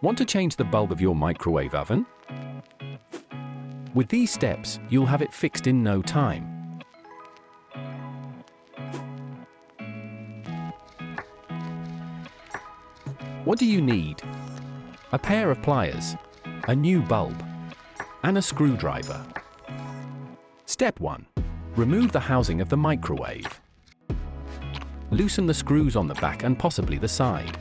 Want to change the bulb of your microwave oven? With these steps, you'll have it fixed in no time. What do you need? A pair of pliers, a new bulb, and a screwdriver. Step 1. Remove the housing of the microwave. Loosen the screws on the back and possibly the side,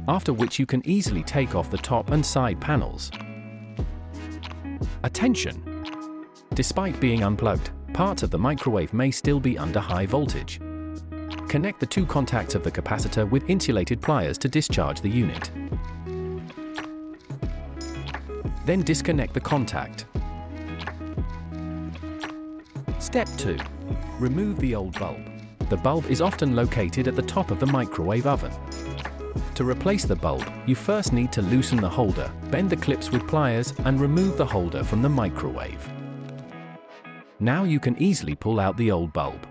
after which you can easily take off the top and side panels. Attention! Despite being unplugged, parts of the microwave may still be under high voltage. Connect the two contacts of the capacitor with insulated pliers to discharge the unit. Then disconnect the contact. Step 2. Remove the old bulb. The bulb is often located at the top of the microwave oven. To replace the bulb, you first need to loosen the holder, bend the clips with pliers, and remove the holder from the microwave. Now you can easily pull out the old bulb.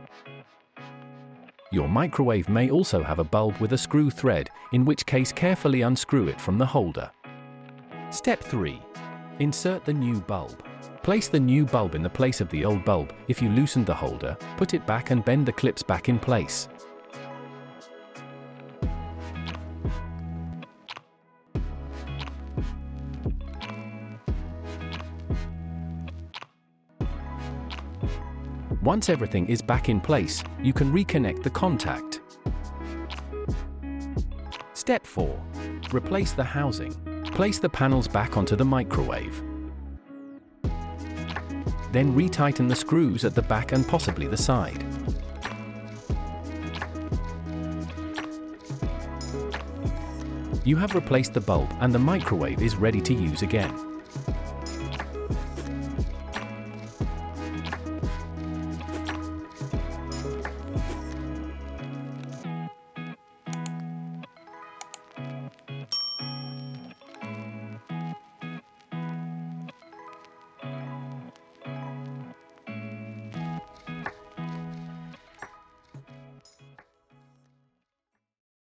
Your microwave may also have a bulb with a screw thread, in which case carefully unscrew it from the holder. Step 3. Insert the new bulb. Place the new bulb in the place of the old bulb. If you loosened the holder, put it back and bend the clips back in place. Once everything is back in place, you can reconnect the contact. Step 4. Replace the housing. Place the panels back onto the microwave. Then retighten the screws at the back and possibly the side. You have replaced the bulb and the microwave is ready to use again.